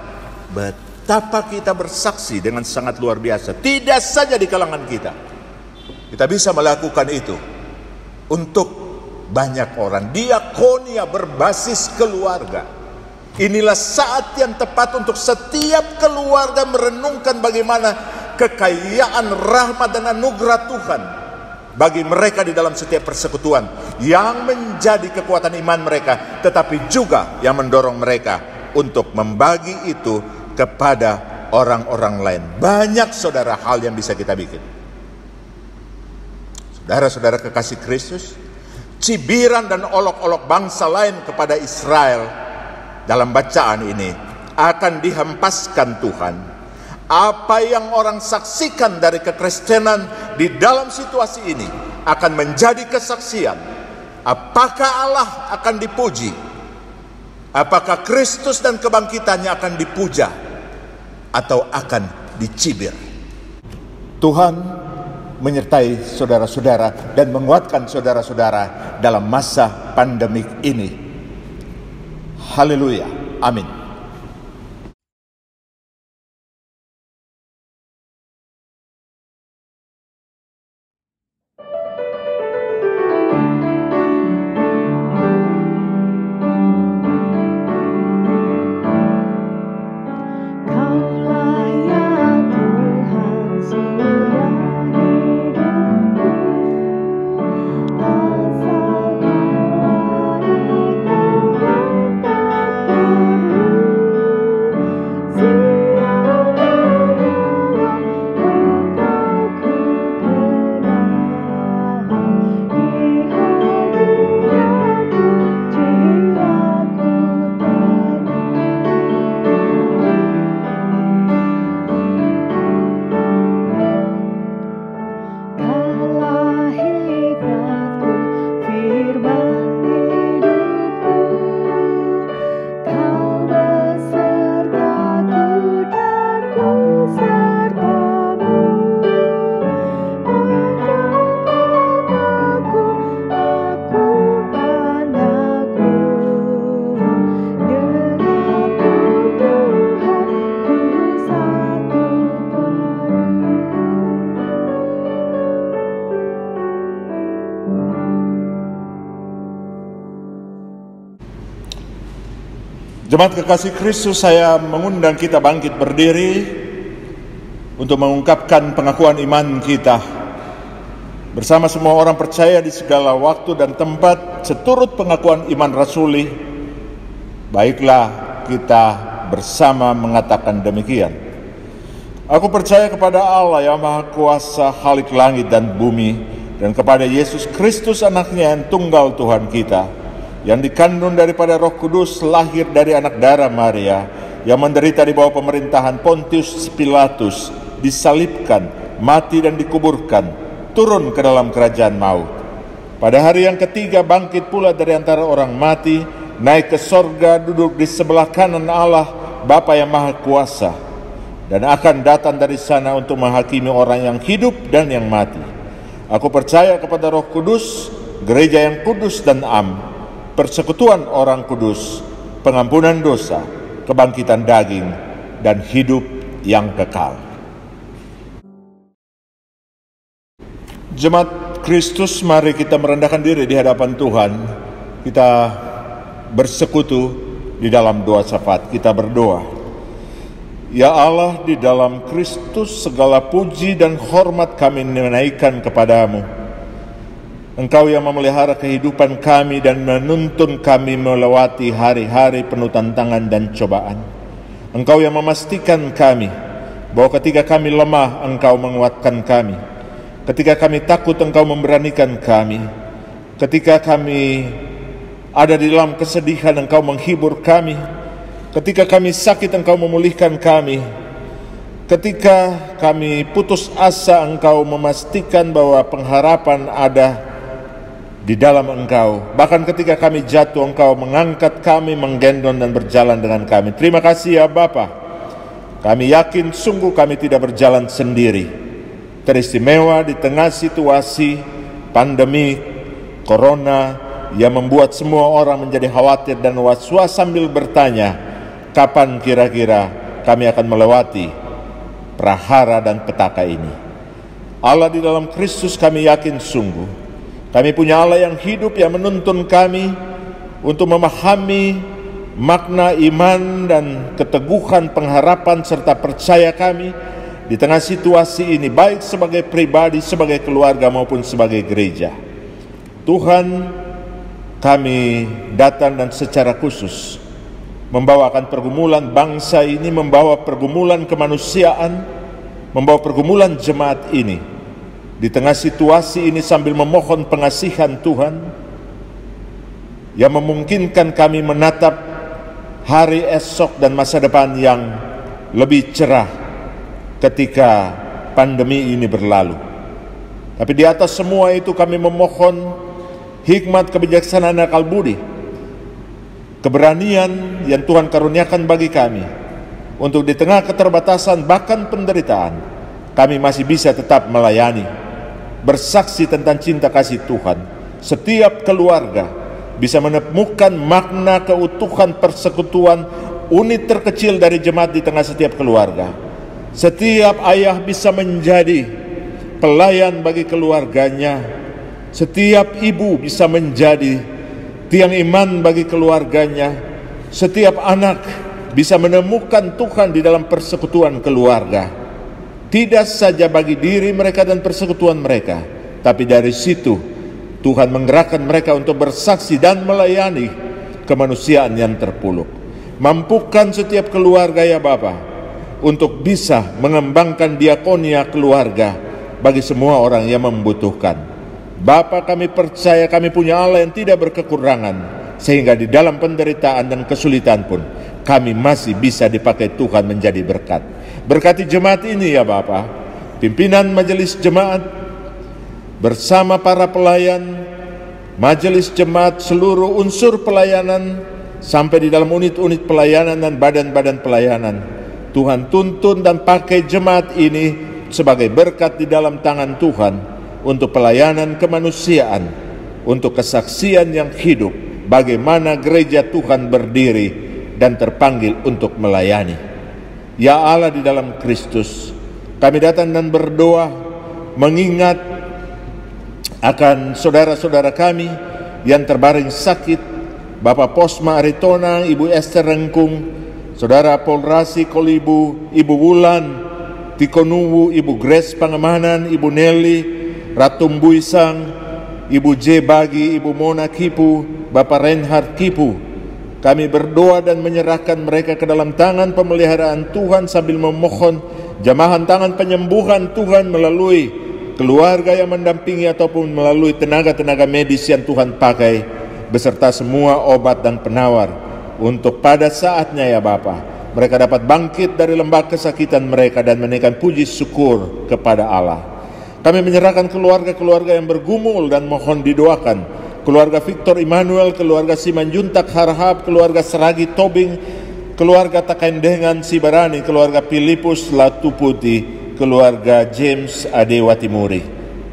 Betapa kita bersaksi dengan sangat luar biasa. Tidak saja di kalangan kita, kita bisa melakukan itu untuk banyak orang. Diakonia berbasis keluarga. Inilah saat yang tepat untuk setiap keluarga merenungkan bagaimana kekayaan rahmat dan anugerah Tuhan bagi mereka di dalam setiap persekutuan, yang menjadi kekuatan iman mereka, tetapi juga yang mendorong mereka untuk membagi itu kepada orang-orang lain. Banyak saudara hal yang bisa kita bikin. Saudara-saudara kekasih Kristus, cibiran dan olok-olok bangsa lain kepada Israel dalam bacaan ini akan dihempaskan Tuhan. Apa yang orang saksikan dari kekristenan di dalam situasi ini akan menjadi kesaksian. Apakah Allah akan dipuji? Apakah Kristus dan kebangkitannya akan dipuja atau akan dicibir? Tuhan menyertai saudara-saudara dan menguatkan saudara-saudara dalam masa pandemik ini. Haleluya, amin. Jemaat kekasih Kristus, saya mengundang kita bangkit berdiri untuk mengungkapkan pengakuan iman kita bersama semua orang percaya di segala waktu dan tempat seturut pengakuan iman rasuli. Baiklah kita bersama mengatakan demikian. Aku percaya kepada Allah yang Maha Kuasa, Khalik langit dan bumi, dan kepada Yesus Kristus anaknya yang tunggal Tuhan kita, yang dikandung daripada Roh Kudus, lahir dari anak darah Maria, yang menderita di bawah pemerintahan Pontius Pilatus, disalibkan, mati dan dikuburkan, turun ke dalam kerajaan maut. Pada hari yang ketiga bangkit pula dari antara orang mati, naik ke sorga, duduk di sebelah kanan Allah Bapa yang Maha Kuasa, dan akan datang dari sana untuk menghakimi orang yang hidup dan yang mati. Aku percaya kepada Roh Kudus, gereja yang kudus dan am, persekutuan orang kudus, pengampunan dosa, kebangkitan daging, dan hidup yang kekal. Jemaat Kristus, mari kita merendahkan diri di hadapan Tuhan. Kita bersekutu di dalam doa syafaat. Kita berdoa. Ya Allah, di dalam Kristus segala puji dan hormat kami menaikkan kepadamu. Engkau yang memelihara kehidupan kami dan menuntun kami melewati hari-hari penuh tantangan dan cobaan. Engkau yang memastikan kami bahwa ketika kami lemah, Engkau menguatkan kami. Ketika kami takut, Engkau memberanikan kami. Ketika kami ada di dalam kesedihan, Engkau menghibur kami. Ketika kami sakit, Engkau memulihkan kami. Ketika kami putus asa, Engkau memastikan bahwa pengharapan ada di dalam Engkau. Bahkan ketika kami jatuh, Engkau mengangkat kami, menggendong dan berjalan dengan kami. Terima kasih ya Bapa. Kami yakin sungguh kami tidak berjalan sendiri. Teristimewa di tengah situasi pandemi Corona yang membuat semua orang menjadi khawatir dan was-was sambil bertanya, kapan kira-kira kami akan melewati prahara dan petaka ini. Allah di dalam Kristus kami yakin sungguh kami punya Allah yang hidup, yang menuntun kami untuk memahami makna iman dan keteguhan pengharapan serta percaya kami di tengah situasi ini, baik sebagai pribadi, sebagai keluarga maupun sebagai gereja. Tuhan, kami datang dan secara khusus membawakan pergumulan bangsa ini, membawa pergumulan kemanusiaan, membawa pergumulan jemaat ini. Di tengah situasi ini sambil memohon pengasihan Tuhan yang memungkinkan kami menatap hari esok dan masa depan yang lebih cerah ketika pandemi ini berlalu. Tapi di atas semua itu kami memohon hikmat, kebijaksanaan, akal budi, keberanian yang Tuhan karuniakan bagi kami untuk di tengah keterbatasan bahkan penderitaan kami masih bisa tetap melayani, bersaksi tentang cinta kasih Tuhan. Setiap keluarga bisa menemukan makna keutuhan persekutuan unit terkecil dari jemaat di tengah setiap keluarga. Setiap ayah bisa menjadi pelayan bagi keluarganya. Setiap ibu bisa menjadi tiang iman bagi keluarganya. Setiap anak bisa menemukan Tuhan di dalam persekutuan keluarga. Tidak saja bagi diri mereka dan persekutuan mereka, tapi dari situ Tuhan menggerakkan mereka untuk bersaksi dan melayani kemanusiaan yang terpuruk. Mampukan setiap keluarga ya Bapa untuk bisa mengembangkan diakonia keluarga bagi semua orang yang membutuhkan. Bapa, kami percaya kami punya Allah yang tidak berkekurangan, sehingga di dalam penderitaan dan kesulitan pun kami masih bisa dipakai Tuhan menjadi berkat. Berkati jemaat ini ya Bapa, pimpinan majelis jemaat bersama para pelayan, majelis jemaat, seluruh unsur pelayanan sampai di dalam unit-unit pelayanan dan badan-badan pelayanan. Tuhan tuntun dan pakai jemaat ini sebagai berkat di dalam tangan Tuhan untuk pelayanan kemanusiaan, untuk kesaksian yang hidup bagaimana gereja Tuhan berdiri dan terpanggil untuk melayani. Ya Allah di dalam Kristus, kami datang dan berdoa mengingat akan saudara-saudara kami yang terbaring sakit, Bapak Posma Aritona, Ibu Esther Rengkung, Saudara Polrasi Kolibu, Ibu Wulan Tikonuwu, Ibu Grace Pangemanan, Ibu Nelly Ratumbuisang, Ibu J Bagi, Ibu Mona Kipu, Bapak Reinhard Kipu. Kami berdoa dan menyerahkan mereka ke dalam tangan pemeliharaan Tuhan sambil memohon jamahan tangan penyembuhan Tuhan melalui keluarga yang mendampingi ataupun melalui tenaga-tenaga medis yang Tuhan pakai beserta semua obat dan penawar untuk pada saatnya ya Bapa mereka dapat bangkit dari lembah kesakitan mereka dan menaikkan puji syukur kepada Allah. Kami menyerahkan keluarga-keluarga yang bergumul dan mohon didoakan. Keluarga Victor Immanuel, keluarga Simanjuntak Harhab, keluarga Seragi Tobing, keluarga Takendengan Sibarani, keluarga Filipus Latuputi, keluarga James Adewati Muri.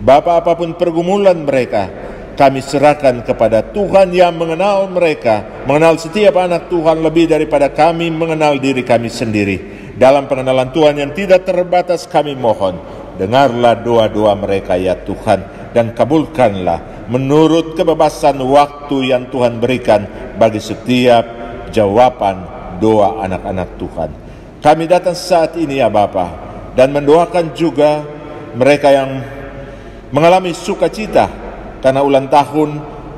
Bapak, apapun pergumulan mereka, kami serahkan kepada Tuhan yang mengenal mereka, mengenal setiap anak Tuhan lebih daripada kami mengenal diri kami sendiri. Dalam pengenalan Tuhan yang tidak terbatas kami mohon, dengarlah doa-doa mereka ya Tuhan, dan kabulkanlah menurut kebebasan waktu yang Tuhan berikan bagi setiap jawaban doa anak-anak Tuhan. Kami datang saat ini ya Bapa dan mendoakan juga mereka yang mengalami sukacita karena ulang tahun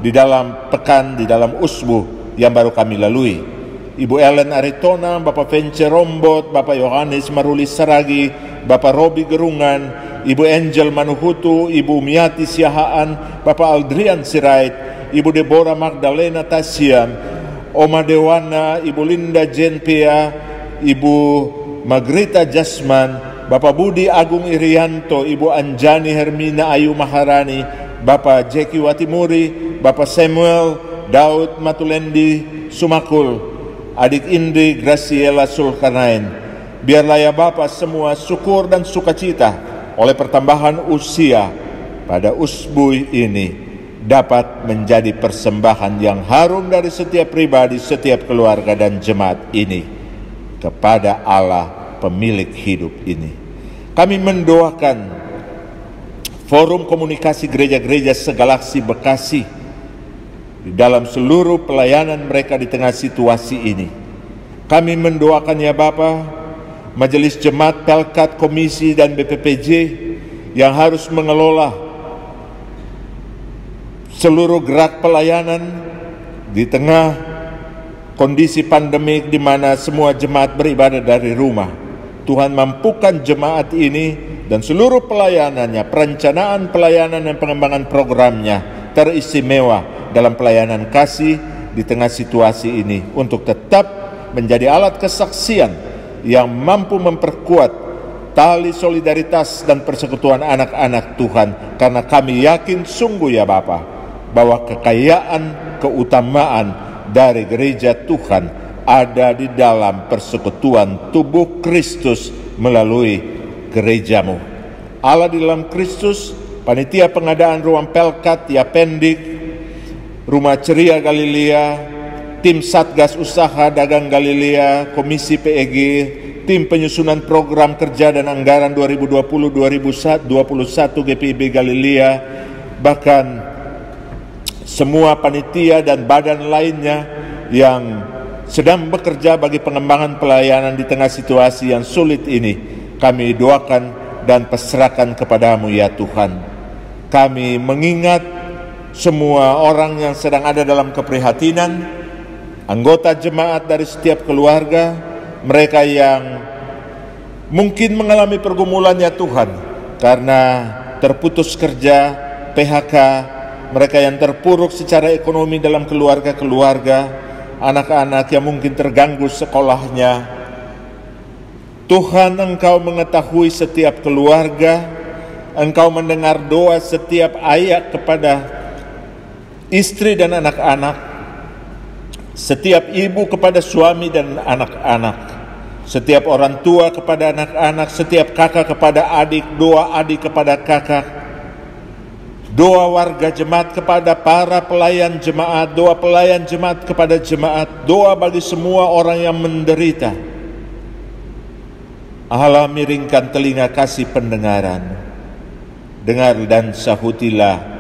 di dalam pekan, di dalam usbu yang baru kami lalui. Ibu Ellen Aritona, Bapak Vence Rombot, Bapak Yohanes Maruli Saragi, Bapak Robi Gerungan, Ibu Angel Manuhutu, Ibu Miati Siahaan, Bapak Aldrian Sirait, Ibu Deborah Magdalena Tasiam, Oma Dewana, Ibu Linda Jenpea, Ibu Magrita Jasman, Bapak Budi Agung Irianto, Ibu Anjani Hermina Ayu Maharani, Bapak Jeki Watimuri, Bapak Samuel Daud Matulendi Sumakul, adik Indri Graciela Sulkarnain. Biarlah ya Bapak semua syukur dan sukacita oleh pertambahan usia pada usbui ini dapat menjadi persembahan yang harum dari setiap pribadi, setiap keluarga dan jemaat ini kepada Allah pemilik hidup ini. Kami mendoakan Forum Komunikasi Gereja-Gereja Segalaksi Bekasi di dalam seluruh pelayanan mereka di tengah situasi ini. Kami mendoakan ya Bapa, Majelis Jemaat, Pelkat, Komisi dan BPPJ yang harus mengelola seluruh gerak pelayanan di tengah kondisi pandemik di mana semua jemaat beribadah dari rumah. Tuhan mampukan jemaat ini dan seluruh pelayanannya, perencanaan pelayanan dan pengembangan programnya teristimewa dalam pelayanan kasih di tengah situasi ini untuk tetap menjadi alat kesaksian yang mampu memperkuat tali solidaritas dan persekutuan anak-anak Tuhan. Karena kami yakin sungguh ya Bapa, bahwa kekayaan, keutamaan dari gereja Tuhan ada di dalam persekutuan tubuh Kristus melalui gerejamu. Allah di dalam Kristus, panitia pengadaan ruang Pelkat, Yapendik, Rumah Ceria Galilea, tim Satgas Usaha Dagang Galilea, Komisi PEG, tim penyusunan program kerja dan anggaran 2020-2021 GPIB Galilea, bahkan semua panitia dan badan lainnya yang sedang bekerja bagi pengembangan pelayanan di tengah situasi yang sulit ini, kami doakan dan pasrahkan kepadamu ya Tuhan. Kami mengingat semua orang yang sedang ada dalam keprihatinan, anggota jemaat dari setiap keluarga, mereka yang mungkin mengalami pergumulan ya Tuhan, karena terputus kerja, PHK, mereka yang terpuruk secara ekonomi dalam keluarga-keluarga, anak-anak yang mungkin terganggu sekolahnya. Tuhan, Engkau mengetahui setiap keluarga, Engkau mendengar doa setiap ayah kepada istri dan anak-anak, setiap ibu kepada suami dan anak-anak, setiap orang tua kepada anak-anak, setiap kakak kepada adik, doa adik kepada kakak, doa warga jemaat kepada para pelayan jemaat, doa pelayan jemaat kepada jemaat, doa bagi semua orang yang menderita. Allah, miringkan telinga kasih pendengaran, dengar dan sahutilah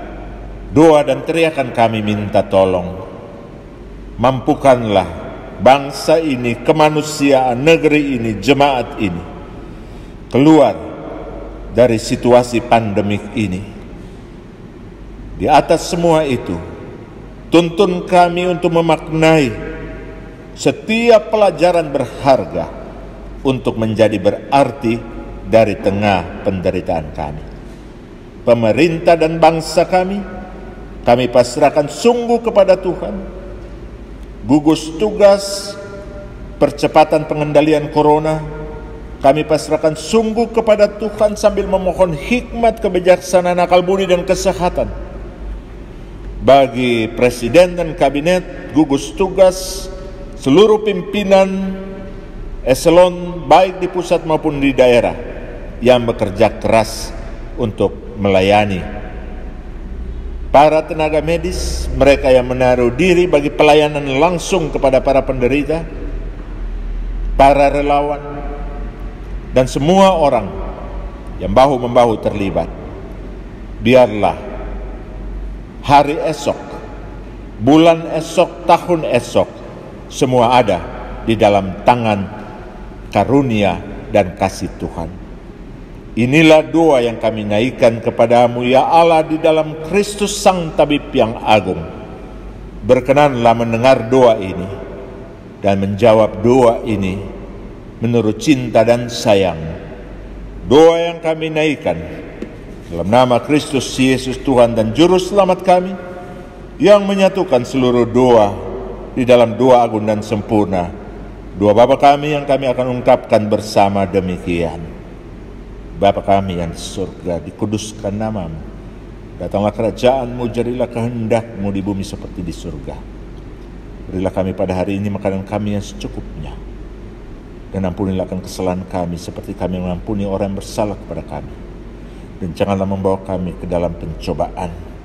doa dan teriakan kami minta tolong. Mampukanlah bangsa ini, kemanusiaan, negeri ini, jemaat ini keluar dari situasi pandemik ini. Di atas semua itu, tuntun kami untuk memaknai setiap pelajaran berharga untuk menjadi berarti dari tengah penderitaan kami. Pemerintah dan bangsa kami pasrahkan sungguh kepada Tuhan. Gugus tugas percepatan pengendalian corona, kami pasrahkan sungguh kepada Tuhan sambil memohon hikmat, kebijaksanaan, akal budi dan kesehatan bagi presiden dan kabinet, gugus tugas, seluruh pimpinan eselon baik di pusat maupun di daerah yang bekerja keras untuk melayani para tenaga medis, mereka yang menaruh diri bagi pelayanan langsung kepada para penderita, para relawan, dan semua orang yang bahu-membahu terlibat. Biarlah hari esok, bulan esok, tahun esok, semua ada di dalam tangan karunia dan kasih Tuhan. Inilah doa yang kami naikkan kepadamu ya Allah di dalam Kristus Sang Tabib yang agung. Berkenanlah mendengar doa ini dan menjawab doa ini menurut cinta dan sayang. Doa yang kami naikkan dalam nama Kristus Yesus Tuhan dan Juru Selamat kami, yang menyatukan seluruh doa di dalam doa agung dan sempurna, doa Bapa kami yang kami akan ungkapkan bersama demikian. Bapa kami yang di surga, dikuduskan namamu, Datanglah kerajaan-Mu, jadilah kehendak-Mu di bumi seperti di surga. Berilah kami pada hari ini makanan kami yang secukupnya. Dan ampunilah akan kesalahan kami seperti kami mengampuni orang yang bersalah kepada kami. Dan janganlah membawa kami ke dalam pencobaan.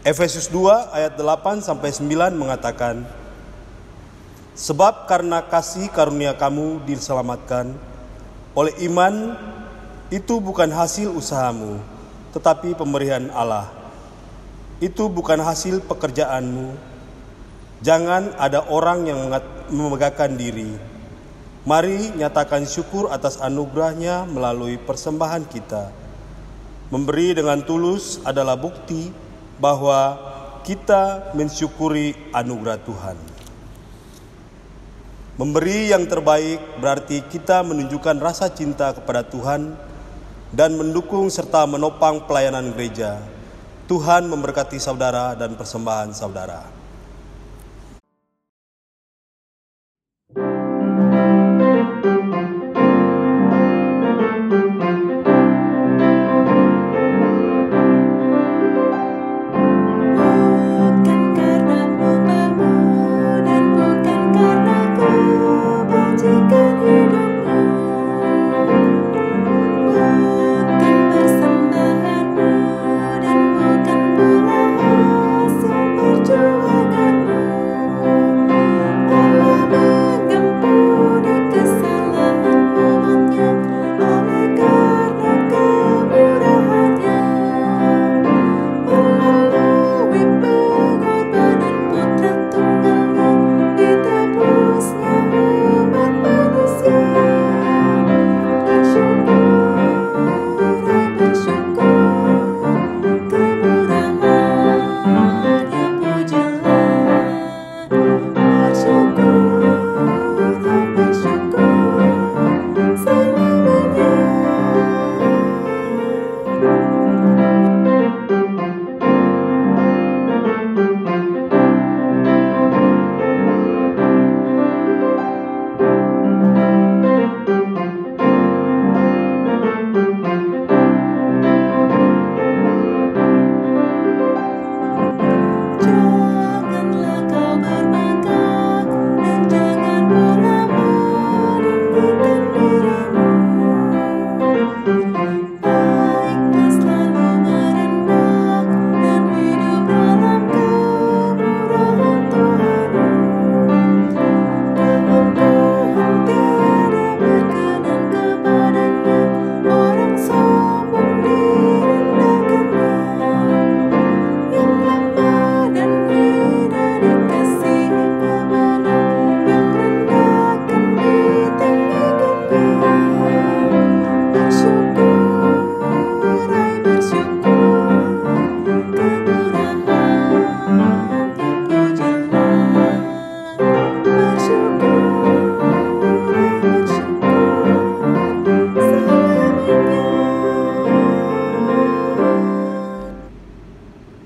Efesus 2 ayat 8-9 mengatakan, sebab karena kasih karunia kamu diselamatkan oleh iman, itu bukan hasil usahamu, tetapi pemberian Allah. Itu bukan hasil pekerjaanmu. Jangan ada orang yang memegahkan diri. Mari nyatakan syukur atas anugerahnya melalui persembahan kita. Memberi dengan tulus adalah bukti bahwa kita mensyukuri anugerah Tuhan. Memberi yang terbaik berarti kita menunjukkan rasa cinta kepada Tuhan dan mendukung serta menopang pelayanan gereja. Tuhan memberkati saudara dan persembahan saudara.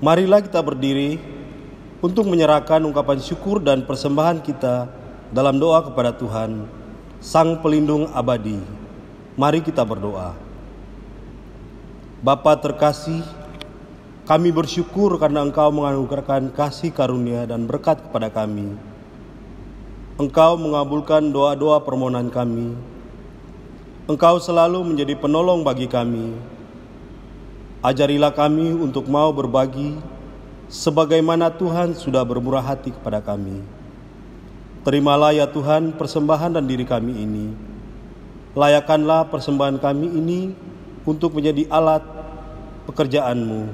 Marilah kita berdiri untuk menyerahkan ungkapan syukur dan persembahan kita dalam doa kepada Tuhan, Sang Pelindung Abadi. Mari kita berdoa. Bapa terkasih, kami bersyukur karena Engkau menganugerahkan kasih karunia dan berkat kepada kami. Engkau mengabulkan doa-doa permohonan kami. Engkau selalu menjadi penolong bagi kami. Ajarilah kami untuk mau berbagi sebagaimana Tuhan sudah bermurah hati kepada kami. Terimalah ya Tuhan persembahan dan diri kami ini. Layakanlah persembahan kami ini untuk menjadi alat pekerjaan-Mu.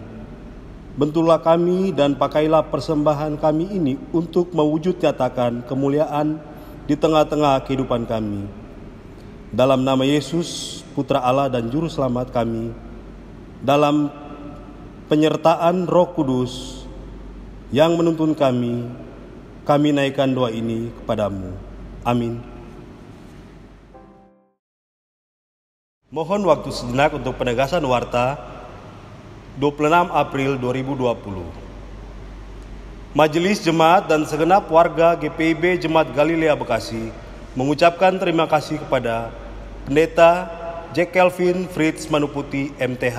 Benturlah kami dan pakailah persembahan kami ini untuk mewujud nyatakan kemuliaan di tengah-tengah kehidupan kami. Dalam nama Yesus, Putra Allah dan Juru Selamat kami, dalam penyertaan Roh Kudus yang menuntun kami naikkan doa ini kepadamu. Amin. Mohon waktu sejenak untuk penegasan warta 26 April 2020. Majelis Jemaat dan segenap warga GPIB Jemaat Galilea Bekasi mengucapkan terima kasih kepada Pendeta Jack Kelvin Fritz Manuputi MTH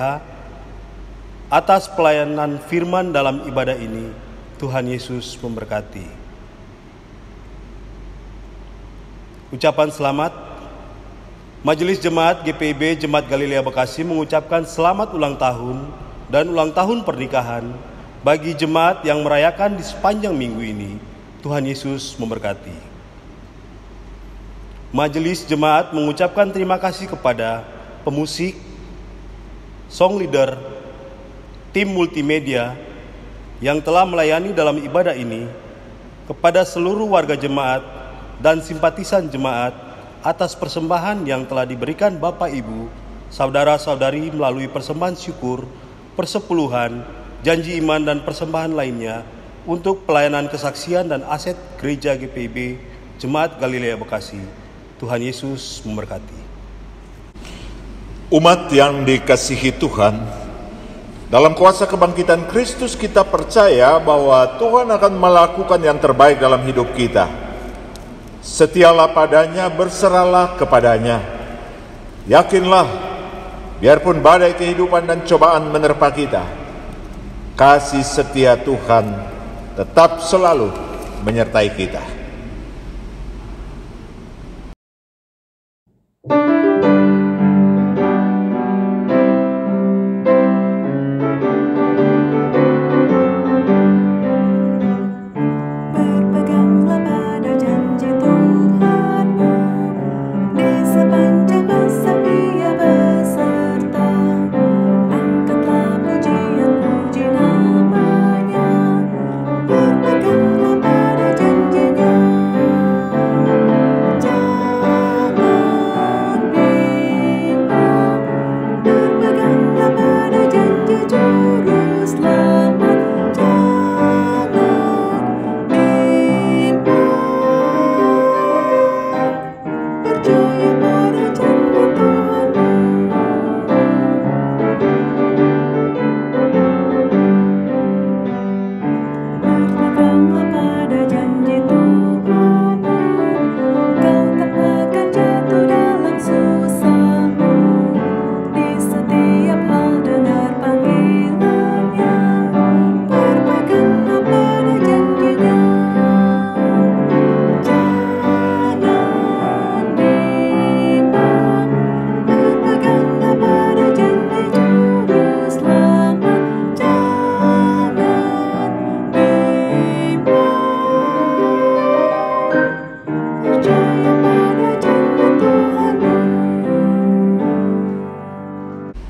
atas pelayanan firman dalam ibadah ini. Tuhan Yesus memberkati. Ucapan selamat. Majelis Jemaat GPIB Jemaat Galilea Bekasi mengucapkan selamat ulang tahun dan ulang tahun pernikahan bagi jemaat yang merayakan di sepanjang minggu ini. Tuhan Yesus memberkati. Majelis Jemaat mengucapkan terima kasih kepada pemusik, song leader, tim multimedia yang telah melayani dalam ibadah ini, kepada seluruh warga jemaat dan simpatisan jemaat atas persembahan yang telah diberikan Bapak Ibu, saudara-saudari melalui persembahan syukur, persepuluhan, janji iman dan persembahan lainnya untuk pelayanan kesaksian dan aset gereja GPIB Jemaat Galilea Bekasi. Tuhan Yesus memberkati. Umat yang dikasihi Tuhan, dalam kuasa kebangkitan Kristus kita percaya bahwa Tuhan akan melakukan yang terbaik dalam hidup kita. Setialah padanya, berserahlah kepadanya. Yakinlah, biarpun badai kehidupan dan cobaan menerpa kita, kasih setia Tuhan tetap selalu menyertai kita.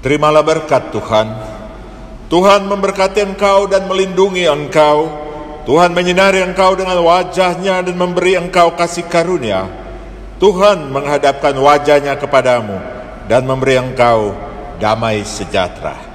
Terimalah berkat Tuhan. Tuhan memberkati engkau dan melindungi engkau. Tuhan menyinari engkau dengan wajah-Nya dan memberi engkau kasih karunia. Tuhan menghadapkan wajah-Nya kepadamu dan memberi engkau damai sejahtera.